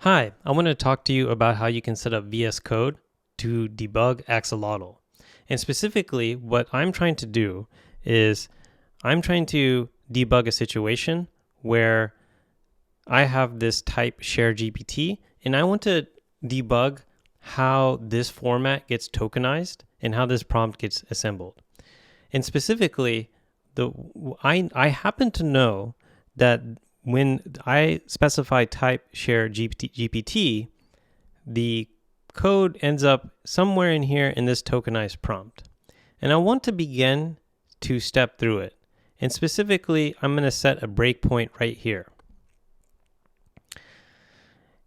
Hi, I want to talk to you about how you can set up VS Code to debug Axolotl. And specifically, what I'm trying to do is I'm trying to debug a situation where I have this type share GPT, and I want to debug how this format gets tokenized and how this prompt gets assembled. And specifically, I happen to know that when I specify type share GPT, the code ends up somewhere in here in this tokenized prompt. And I want to begin to step through it. And specifically, I'm going to set a breakpoint right here.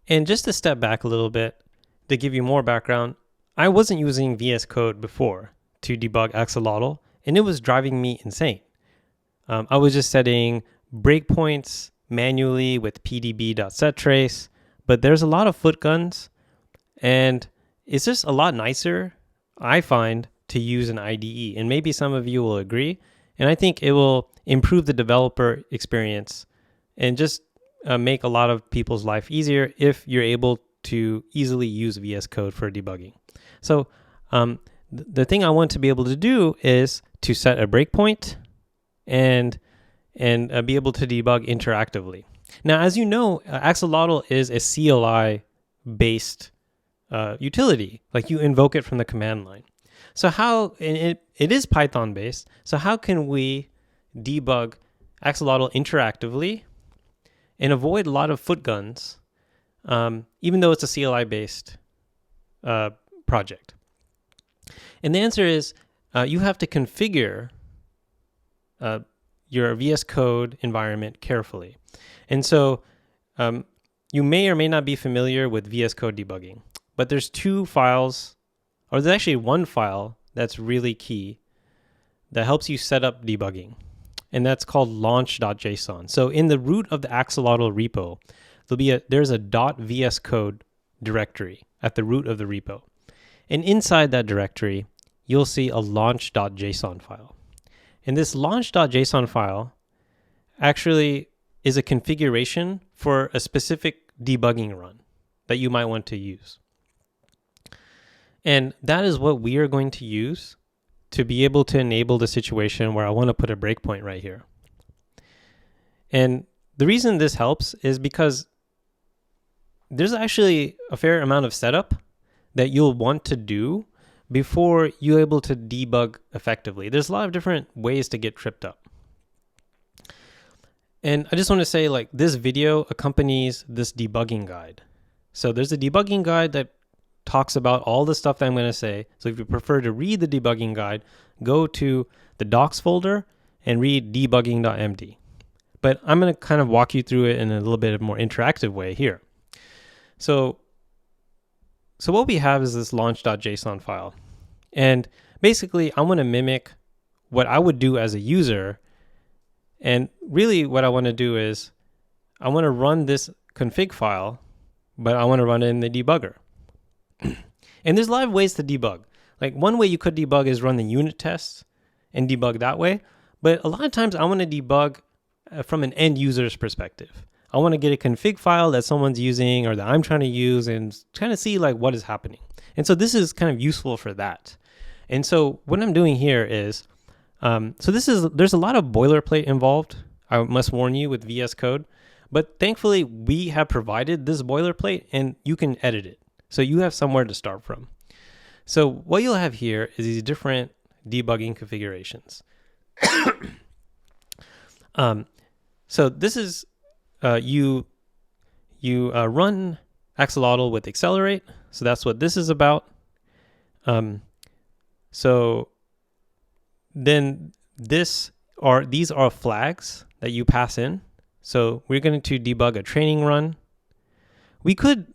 And just to step back a little bit, to give you more background, I wasn't using VS Code before to debug Axolotl, and it was driving me insane. I was just setting breakpoints manually with pdb.setTrace, but there's a lot of footguns, and it's just a lot nicer, I find, to use an IDE. And maybe some of you will agree, and I think it will improve the developer experience and just make a lot of people's life easier if you're able to easily use VS Code for debugging. So the thing I want to be able to do is to set a breakpoint and be able to debug interactively. Now, as you know, Axolotl is a CLI-based utility. Like, you invoke it from the command line. So it is Python-based. So how can we debug Axolotl interactively and avoid a lot of footguns, even though it's a CLI-based project? And the answer is you have to configure your VS Code environment carefully. And so you may or may not be familiar with VS Code debugging, but there's two files, or there's actually one file that's really key that helps you set up debugging, and that's called launch.json. So in the root of the Axolotl repo, there's a .vs code directory at the root of the repo. And inside that directory, you'll see a launch.json file. And this launch.json file actually is a configuration for a specific debugging run that you might want to use. And that is what we are going to use to be able to enable the situation where I want to put a breakpoint right here. And the reason this helps is because there's actually a fair amount of setup that you'll want to do before you're able to debug effectively. There's a lot of different ways to get tripped up. And I just want to say, like, this video accompanies this debugging guide. So there's a debugging guide that talks about all the stuff that I'm going to say. So if you prefer to read the debugging guide, go to the docs folder and read debugging.md. But I'm going to kind of walk you through it in a little bit more interactive way here. So what we have is this launch.json file. And basically, I want to mimic what I would do as a user. And really what I want to do is I want to run this config file, but I want to run it in the debugger. And there's a lot of ways to debug. Like, one way you could debug is run the unit tests and debug that way. But a lot of times I want to debug from an end user's perspective. I want to get a config file that someone's using or that I'm trying to use and kind of see, like, what is happening. And so this is kind of useful for that. And so what I'm doing here is, there's a lot of boilerplate involved, I must warn you, with VS Code. But thankfully, we have provided this boilerplate and you can edit it. So you have somewhere to start from. So what you'll have here is these different debugging configurations. So this is you run Axolotl with accelerate. So that's what this is about. So then these are flags that you pass in. So we're going to debug a training run. We could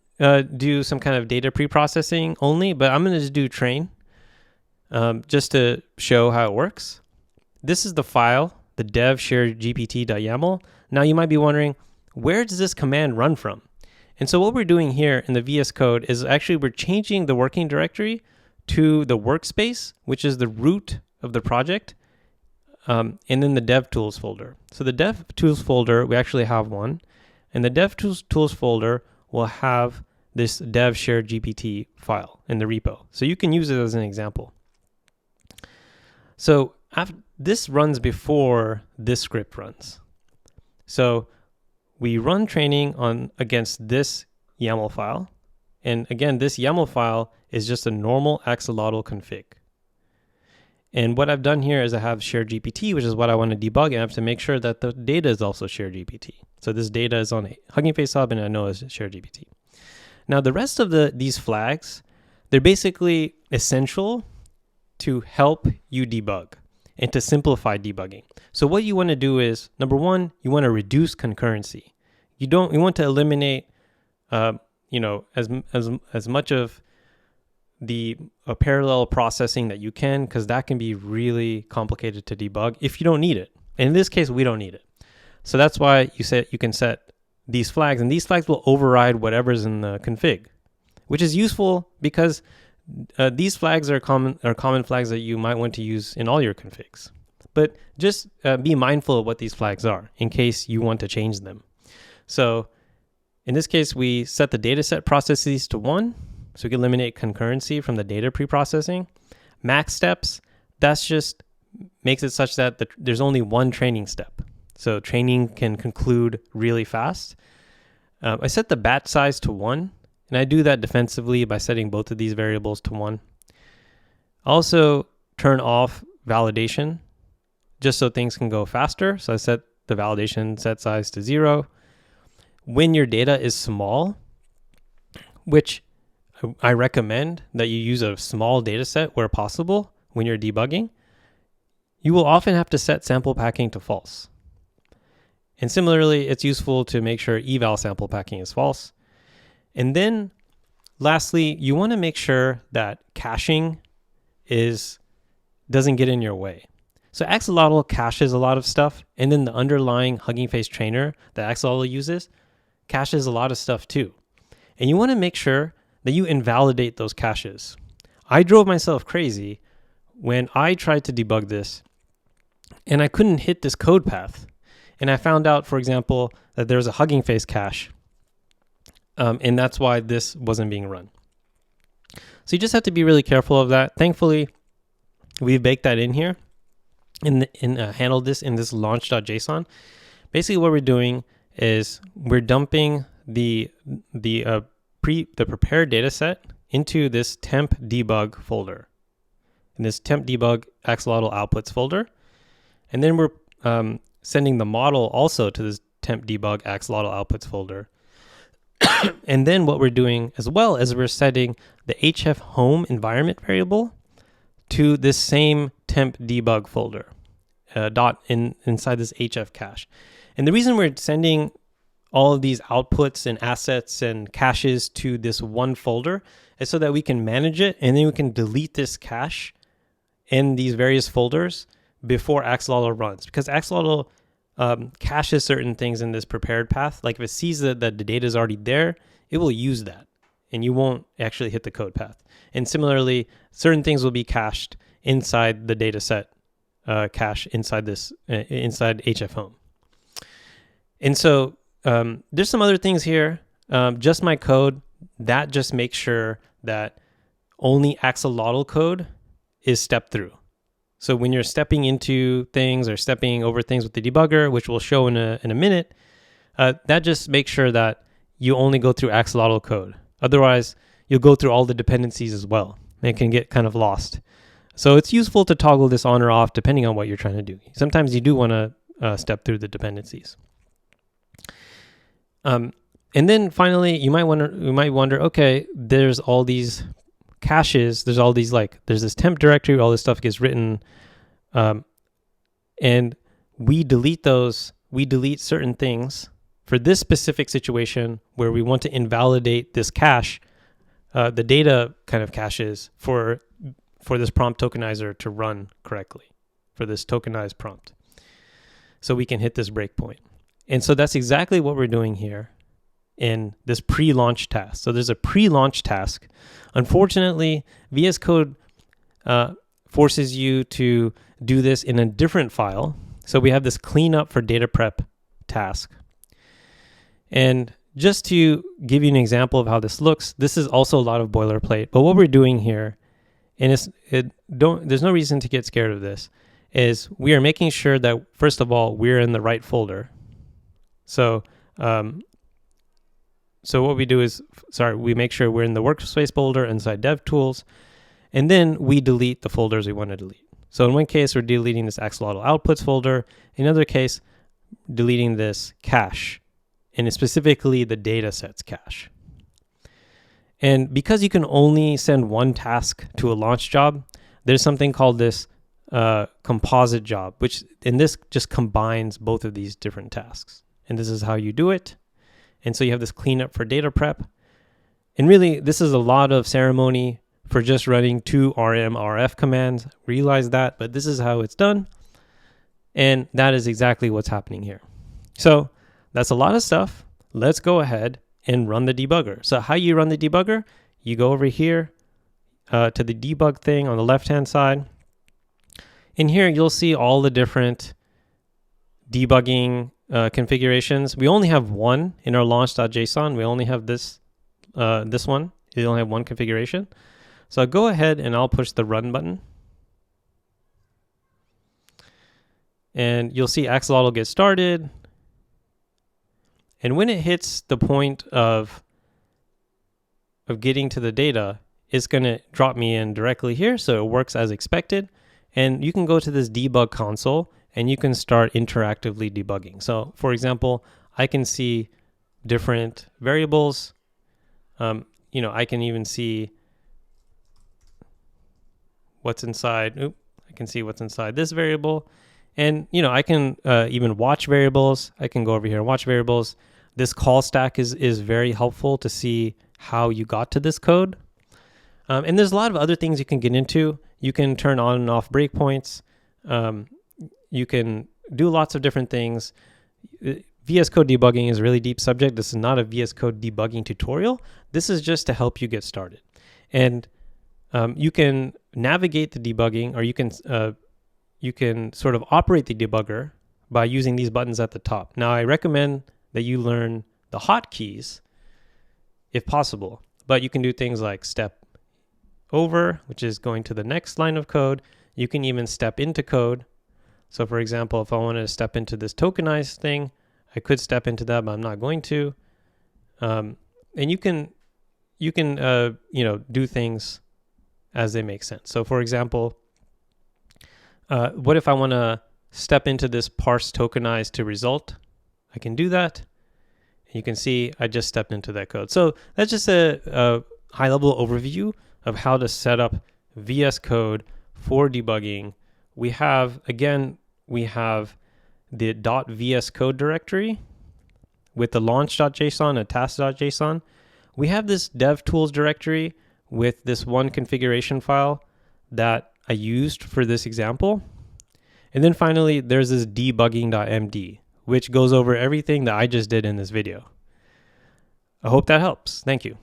do some kind of data preprocessing only, but I'm going to just do train just to show how it works. This is the file, the dev share gpt.yaml. Now you might be wondering, where does this command run from? And so what we're doing here in the VS Code is actually we're changing the working directory to the workspace, which is the root of the project, and then the DevTools folder. So the DevTools folder, we actually have one, and the DevTools folder will have this dev shared GPT file in the repo. So you can use it as an example. So this runs before this script runs. So we run training against this YAML file. And again, this YAML file is just a normal Axolotl config. And what I've done here is I have shared GPT, which is what I want to debug, and I have to make sure that the data is also shared GPT. So this data is on Hugging Face Hub, and I know it's shared GPT. Now the rest of these flags, they're basically essential to help you debug and to simplify debugging. So what you want to do is, number one, you want to reduce concurrency. You want to eliminate, as much of the parallel processing that you can, because that can be really complicated to debug if you don't need it. And in this case, we don't need it. So that's why you can set these flags, and these flags will override whatever's in the config, which is useful because these flags are common flags that you might want to use in all your configs. But just be mindful of what these flags are in case you want to change them. So in this case, we set the dataset processes to 1. So we can eliminate concurrency from the data preprocessing. Max steps, that's just makes it such that there's only one training step. So training can conclude really fast. I set the batch size to 1, and I do that defensively by setting both of these variables to 1. Also turn off validation just so things can go faster. So I set the validation set size to 0. When your data is small, which I recommend that you use a small data set where possible when you're debugging, you will often have to set sample packing to false. And similarly, it's useful to make sure eval sample packing is false. And then lastly, you want to make sure that caching doesn't get in your way. So Axolotl caches a lot of stuff, and then the underlying Hugging Face trainer that Axolotl uses caches a lot of stuff too. And you want to make sure that you invalidate those caches. I drove myself crazy when I tried to debug this and I couldn't hit this code path. And I found out, for example, that there's a Hugging Face cache. And that's why this wasn't being run. So you just have to be really careful of that. Thankfully, we've baked that in here and handled this in this launch.json. Basically what we're doing is we're dumping the prepared data set into this temp debug folder, in this temp debug Axolotl outputs folder. And then we're sending the model also to this temp debug Axolotl outputs folder. And then what we're doing as well is we're setting the HF home environment variable to this same temp debug folder inside this HF cache. And the reason we're sending all of these outputs and assets and caches to this one folder is so that we can manage it, and then we can delete this cache in these various folders before Axolotl runs. Because Axolotl caches certain things in this prepared path. Like if it sees that the data is already there, it will use that, and you won't actually hit the code path. And similarly, certain things will be cached inside the data set cache inside HF home. And so there's some other things here. Just my code, that just makes sure that only Axolotl code is stepped through. So when you're stepping into things or stepping over things with the debugger, which we'll show in a minute, that just makes sure that you only go through Axolotl code. Otherwise, you'll go through all the dependencies as well, and it can get kind of lost. So it's useful to toggle this on or off depending on what you're trying to do. Sometimes you do want to step through the dependencies. And then finally, you might wonder, okay, there's all these caches, there's this temp directory, all this stuff gets written, and we delete certain things for this specific situation where we want to invalidate this cache, the data kind of caches for this prompt tokenizer to run correctly, for this tokenized prompt. So we can hit this breakpoint. And so that's exactly what we're doing here in this pre-launch task. So there's a pre-launch task. Unfortunately, VS Code forces you to do this in a different file. So we have this cleanup for data prep task. And just to give you an example of how this looks, this is also a lot of boilerplate. But what we're doing here, and there's no reason to get scared of this, is we are making sure that, first of all, we're in the right folder. So what we do is, we make sure we're in the workspace folder inside DevTools, and then we delete the folders we want to delete. So in one case, we're deleting this Axolotl outputs folder. In another case, deleting this cache, and it's specifically the datasets cache. And because you can only send one task to a launch job, there's something called this composite job, which in this just combines both of these different tasks. And this is how you do it. And so you have this cleanup for data prep. And really, this is a lot of ceremony for just running 2 rmrf commands. Realize that, but this is how it's done. And that is exactly what's happening here. So that's a lot of stuff. Let's go ahead and run the debugger. So how you run the debugger, you go over here to the debug thing on the left-hand side. In here, you'll see all the different debugging configurations. We only have one in our launch.json. We only have this one. We only have one configuration. So I'll go ahead and I'll push the run button. And you'll see Axolotl get started. And when it hits the point of getting to the data, it's going to drop me in directly here. So it works as expected. And you can go to this debug console and you can start interactively debugging. So for example, I can see different variables. I can even see what's inside. I can see what's inside this variable. And, I can even watch variables. I can go over here and watch variables. This call stack is very helpful to see how you got to this code. And there's a lot of other things you can get into. You can turn on and off breakpoints. You can do lots of different things. VS Code debugging is a really deep subject. This is not a VS Code debugging tutorial. This is just to help you get started. And you can navigate the debugging, or you can sort of operate the debugger by using these buttons at the top. Now, I recommend that you learn the hotkeys if possible, but you can do things like step over, which is going to the next line of code. You can even step into code. So for example, if I wanted to step into this tokenized thing, I could step into that, but I'm not going to. And you can do things as they make sense. So for example, what if I want to step into this parse tokenized to result? I can do that. And you can see I just stepped into that code. So that's just a high-level overview of how to set up VS Code for debugging. We have the .vs code directory with the launch.json and task.json. We have this DevTools directory with this one configuration file that I used for this example. And then finally, there's this debugging.md, which goes over everything that I just did in this video. I hope that helps. Thank you.